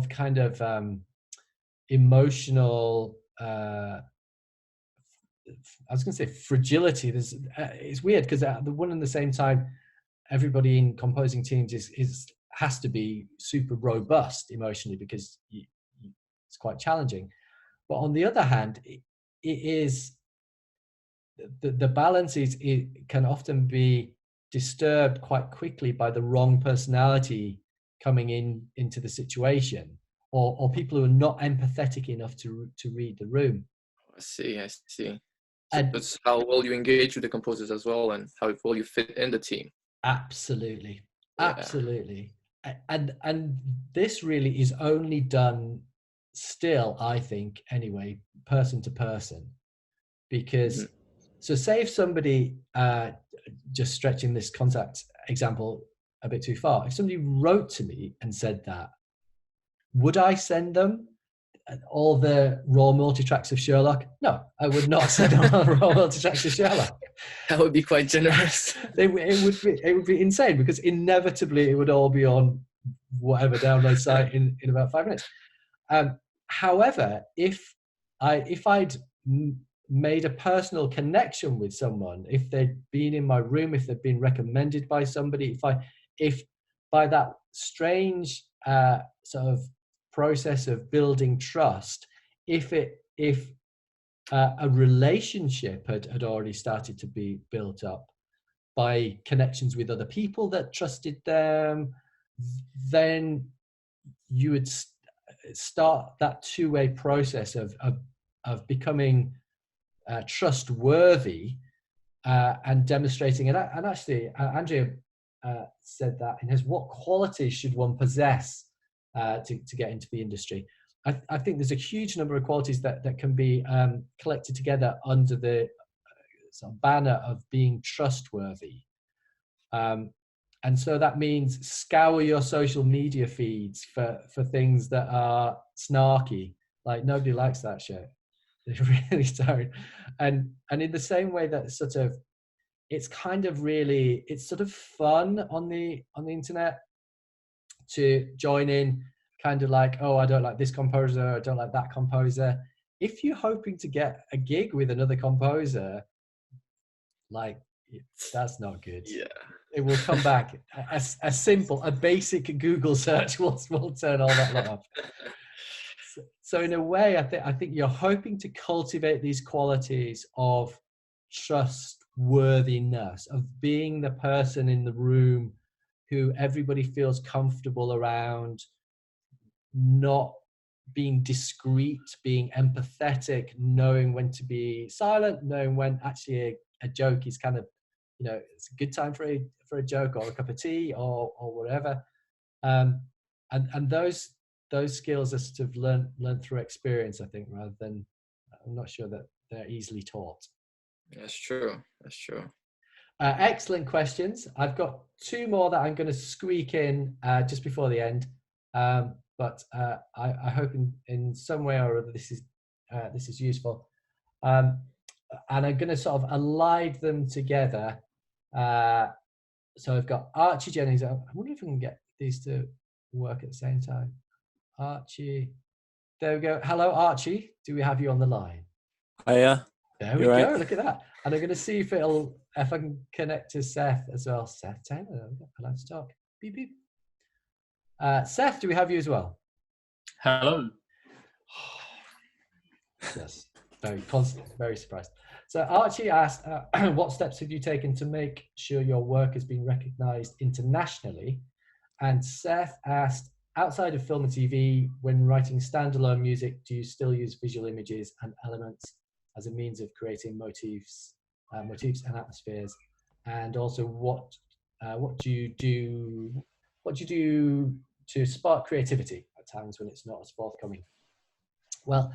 kind of emotional, I was going to say fragility. It's weird because at the one and the same time, everybody in composing teams has to be super robust emotionally because it's quite challenging. But on the other hand, it is the balance it can often be disturbed quite quickly by the wrong personality coming into the situation, or people who are not empathetic enough to read the room. I see. So that's how well you engage with the composers as well, and how well you fit in the team. Absolutely. Yeah. And this really is only done still, I think, anyway, person to person. Because, so say if somebody, just stretching this contact example a bit too far, if somebody wrote to me and said that, would I send them all the raw multitracks of Sherlock? No, I would not send them all the raw multitracks of Sherlock. That would be quite generous. It would be insane, because inevitably it would all be on whatever download site in about 5 minutes. However, if I'd made a personal connection with someone, if they'd been in my room, if they'd been recommended by somebody, if by that strange sort of process of building trust, if a relationship had already started to be built up by connections with other people that trusted them, then you would start that two-way process of becoming trustworthy and demonstrating. And actually, Andrea said that in his, what qualities should one possess to get into the industry? I think there's a huge number of qualities that can be collected together under the sort of banner of being trustworthy. And so that means scour your social media feeds for things that are snarky. Like, nobody likes that shit. They really don't. And in the same way that sort of, it's kind of really, it's sort of fun on the internet to join in, kind of like, oh, I don't like this composer, I don't like that composer. If you're hoping to get a gig with another composer, like, that's not good. Yeah. It will come back. A basic Google search will turn all that lot off. So in a way, I think you're hoping to cultivate these qualities of trustworthiness, of being the person in the room who everybody feels comfortable around, not being discreet, being empathetic, knowing when to be silent, knowing when actually a joke is kind of, you know, it's a good time for a joke or a cup of tea or whatever. And those skills are sort of learned through experience, I think, rather than, I'm not sure that they're easily taught. That's true. That's true. Excellent questions. I've got 2 more that I'm going to squeak in just before the end. But I hope in some way or other this is useful. And I'm going to sort of allied them together. So I've got Archie Jennings. I wonder if I can get these to work at the same time. Archie, there we go. Hello, Archie. Do we have you on the line? Hiya. There we go. Look at that. And I'm going to see if I can connect to Seth as well. Seth Taylor, allowed to talk. Beep beep. Seth, do we have you as well? Hello. Yes, very surprised. So Archie asked, what steps have you taken to make sure your work has been recognized internationally? And Seth asked, outside of film and TV, when writing standalone music, do you still use visual images and elements as a means of creating motifs and atmospheres? And also, what do you do to spark creativity at times when it's not as forthcoming? Well,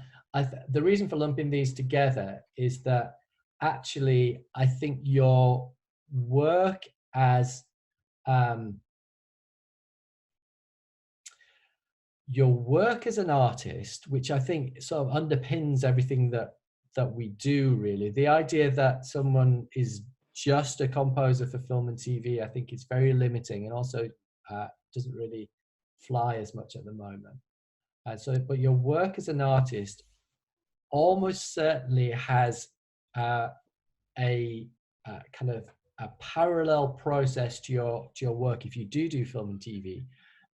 the reason for lumping these together is that actually I think your work as an artist, which I think sort of underpins everything that we do, really. The idea that someone is just a composer for film and TV, I think is very limiting, and also doesn't really fly as much at the moment. But your work as an artist almost certainly has a kind of a parallel process to your work if you do film and TV,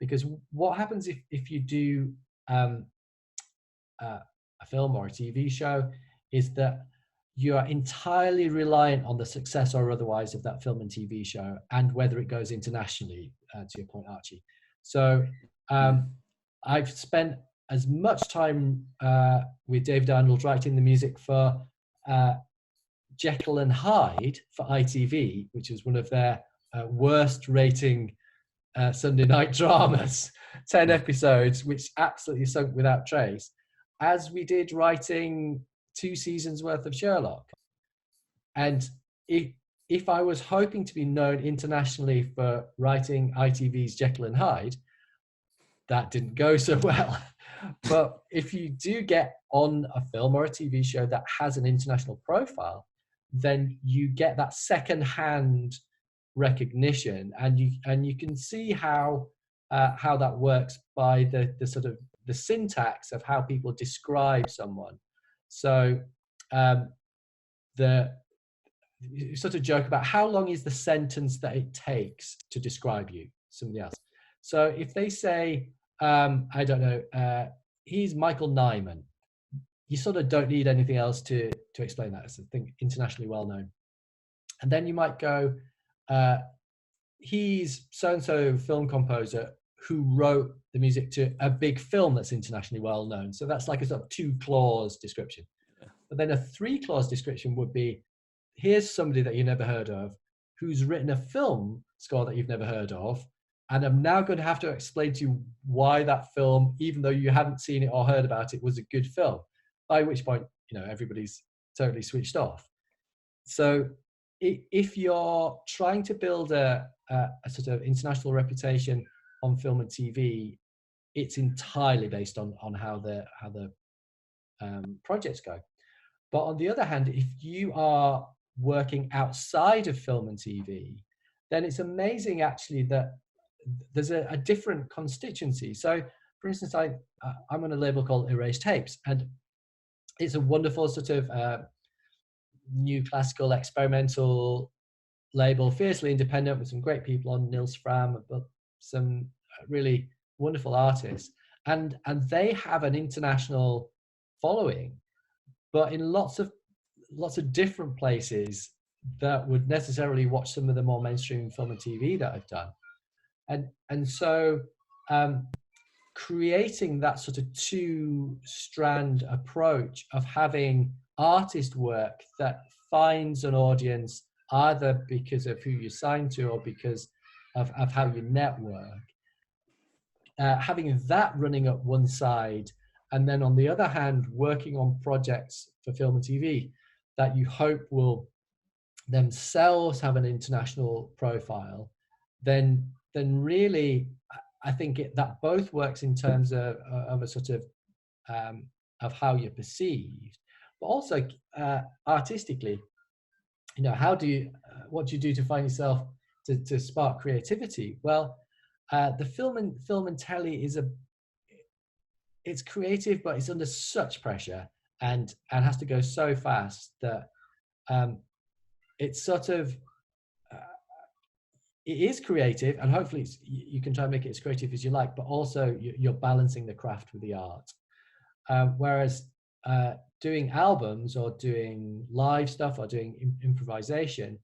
because what happens if you do a film or a TV show is that you are entirely reliant on the success or otherwise of that film and TV show and whether it goes internationally, to your point, Archie. So I've spent as much time with David Arnold writing the music for Jekyll and Hyde for ITV, which is one of their worst rating Sunday night dramas, 10 episodes, which absolutely sunk without trace, as we did writing 2 seasons worth of Sherlock. And if I was hoping to be known internationally for writing ITV's Jekyll and Hyde, that didn't go so well. But if you do get on a film or a TV show that has an international profile, then you get that second-hand recognition, and you can see how that works by the sort of the syntax of how people describe someone. So the sort of joke about how long is the sentence that it takes to describe you, somebody else. So if they say, I don't know, he's Michael Nyman, you sort of don't need anything else to explain that. It's a thing internationally well known. And then you might go, he's so-and-so film composer who wrote the music to a big film that's internationally well known. So that's like a sort of 2-clause description. But then a 3-clause description would be, here's somebody that you never heard of who's written a film score that you've never heard of, and I'm now going to have to explain to you why that film, even though you haven't seen it or heard about it, was a good film. By which point, everybody's totally switched off. So if you're trying to build a sort of international reputation on film and TV, it's entirely based on how the projects go. But on the other hand, if you are working outside of film and TV, then it's amazing actually that there's a different constituency. So for instance, I'm on a label called Erased Tapes, and it's a wonderful sort of new classical experimental label, fiercely independent, with some great people on, Nils Fram, but some really wonderful artists, and they have an international following, but in lots of different places that would necessarily watch some of the more mainstream film and TV that I've done. And so creating that sort of 2-strand approach of having artist work that finds an audience either because of who you signed to or because of how you network, having that running up one side, and then on the other hand working on projects for film and TV that you hope will themselves have an international profile, then really I think that both works in terms of a sort of how you're perceived, but also artistically, what do you do to find yourself to spark creativity? Well, the film and telly it's creative, but it's under such pressure and has to go so fast that it's sort of it is creative, and hopefully you can try and make it as creative as you like, but also you're balancing the craft with the art. Whereas doing albums or doing live stuff or doing improvisation,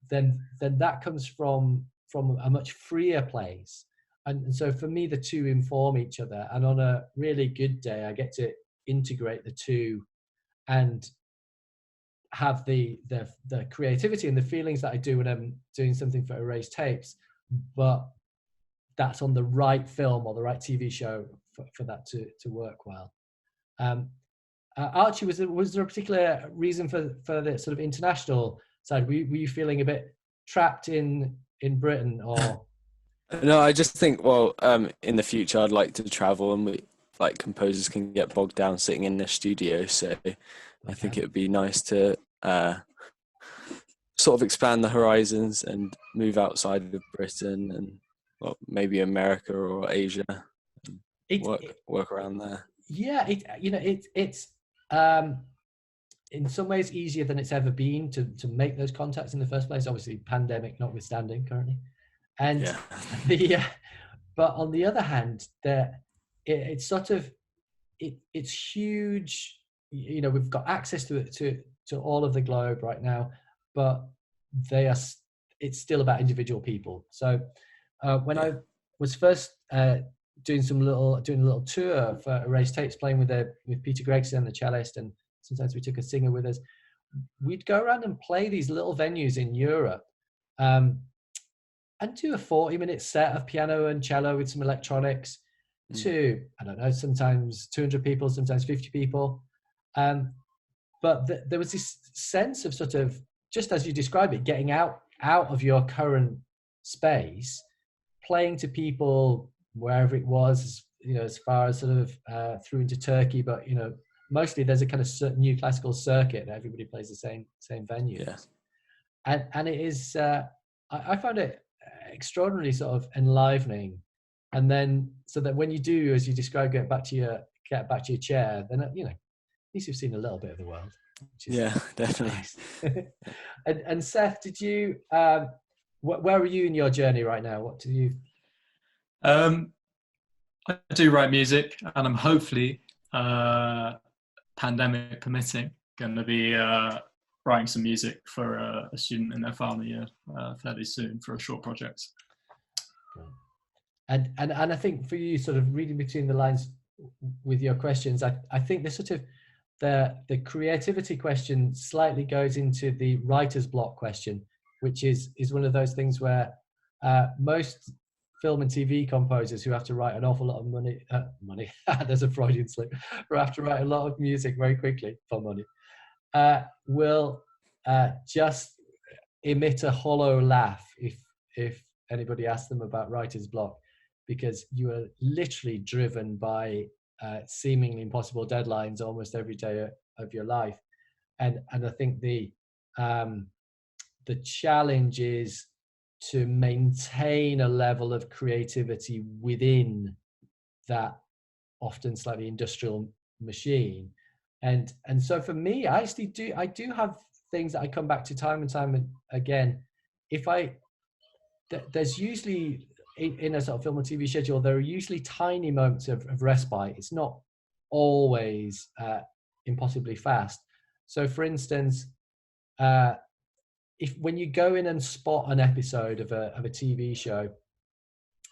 then that comes from a much freer place. And so for me, the two inform each other. And on a really good day, I get to integrate the two and have the creativity and the feelings that I do when I'm doing something for Erased Tapes, but that's on the right film or the right TV show for that to work well. Archie, was there a particular reason for the sort of international side? Were you feeling a bit trapped in Britain, or? No, I just think, in the future I'd like to travel, and composers can get bogged down sitting in their studio, so I think it would be nice to sort of expand the horizons and move outside of Britain and maybe America or Asia, and work around there. Yeah, it's in some ways easier than it's ever been to make those contacts in the first place. Obviously, pandemic notwithstanding currently, and but on the other hand, it's sort of it's huge. We've got access to all of the globe right now, but it's still about individual people. So when I was first doing a little tour for Erased Tapes, playing with Peter Gregson, the cellist, and sometimes we took a singer with us, we'd go around and play these little venues in Europe, and do a 40-minute set of piano and cello with some electronics to, I don't know, sometimes 200 people, sometimes 50 people. But there was this sense of sort of, just as you describe it, getting out of your current space, playing to people wherever it was, you know, as far as sort of through into Turkey, but, you know, mostly there's a kind of new classical circuit and everybody plays the same venues. Yeah. And it is, I found it extraordinarily sort of enlivening. And then, so that when you do, as you described, get back to your chair, then, you know, at least you've seen a little bit of the world. Yeah, definitely. Nice. and Seth, did you, where are you in your journey right now? What do you? I do write music, and I'm hopefully, pandemic permitting, going to be writing some music for a student in their final year fairly soon for a short project. And I think for you, sort of reading between the lines with your questions, I think the sort of the creativity question slightly goes into the writer's block question, which is one of those things where most film and TV composers who have to write an awful lot of money, there's a Freudian slip, who have to write a lot of music very quickly for money, will just emit a hollow laugh if anybody asks them about writer's block, because you are literally driven by seemingly impossible deadlines almost every day of your life. And I think the challenge is to maintain a level of creativity within that often slightly industrial machine. And so for me, I do have things that I come back to time and time again. There's usually, in a sort of film or TV schedule, there are usually tiny moments of respite. It's not always impossibly fast. So for instance, when you go in and spot an episode of a TV show, it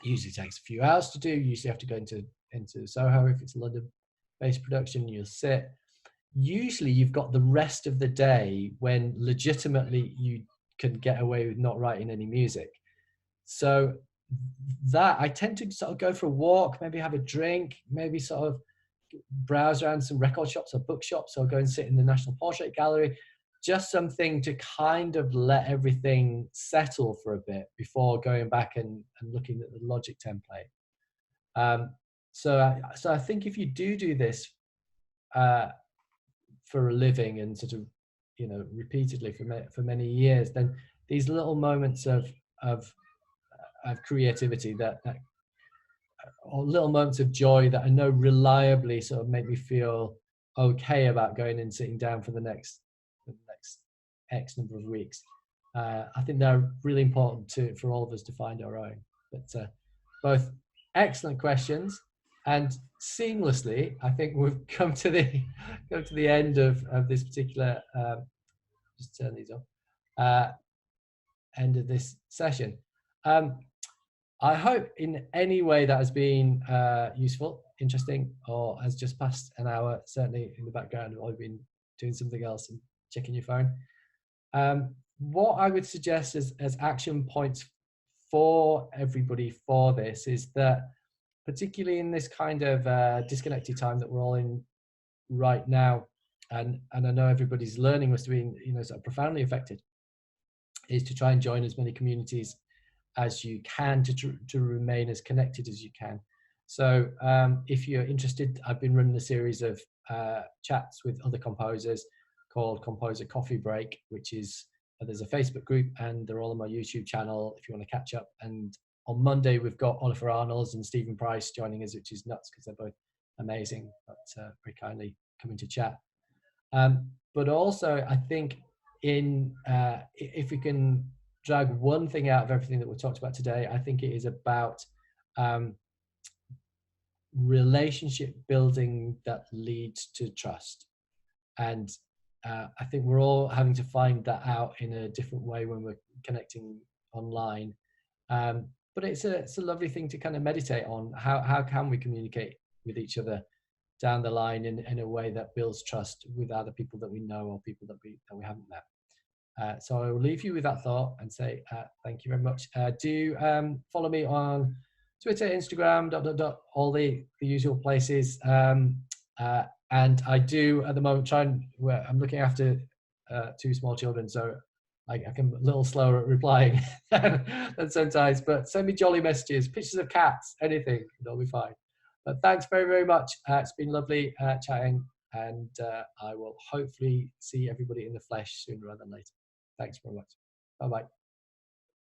usually takes a few hours to do. You usually have to go into Soho if it's a London-based production. You'll sit. Usually you've got the rest of the day when legitimately you can get away with not writing any music. So that I tend to sort of go for a walk, maybe have a drink, maybe sort of browse around some record shops or bookshops, or go and sit in the National Portrait Gallery. Just something to kind of let everything settle for a bit before going back and looking at the Logic template. So I think if you do this for a living and sort of, you know, repeatedly for many years, then these little moments of creativity or little moments of joy that I know reliably sort of make me feel okay about going and sitting down for the next X number of weeks. I think they're really important for all of us to find our own. But both excellent questions, and seamlessly, I think we've come to the end of this particular. Just turn these off. End of this session. I hope in any way that has been useful, interesting, or has just passed an hour. Certainly in the background, I've been doing something else and checking your phone. What I would suggest as action points for everybody for this is that, particularly in this kind of disconnected time that we're all in right now, and I know everybody's learning must have been, you know, sort of profoundly affected, is to try and join as many communities as you can to remain as connected as you can. So if you're interested, I've been running a series of chats with other composers called Composer Coffee Break, which is, there's a Facebook group and they're all on my YouTube channel if you want to catch up. And on Monday, we've got Oliver Arnolds and Stephen Price joining us, which is nuts because they're both amazing, but very kindly coming to chat. But also, I think if we can drag one thing out of everything that we talked about today, I think it is about relationship building that leads to trust. And I think we're all having to find that out in a different way when we're connecting online. But it's a lovely thing to kind of meditate on. How can we communicate with each other down the line in a way that builds trust with other people that we know or people that we haven't met. So I will leave you with that thought and say thank you very much. Do follow me on Twitter, Instagram, all the usual places. And I do at the moment I'm looking after 2 small children, so I can a little slower at replying than sometimes. But send me jolly messages, pictures of cats, anything, it'll be fine. But thanks very, very much. It's been lovely chatting, and I will hopefully see everybody in the flesh sooner rather than later. Thanks very much. Bye-bye.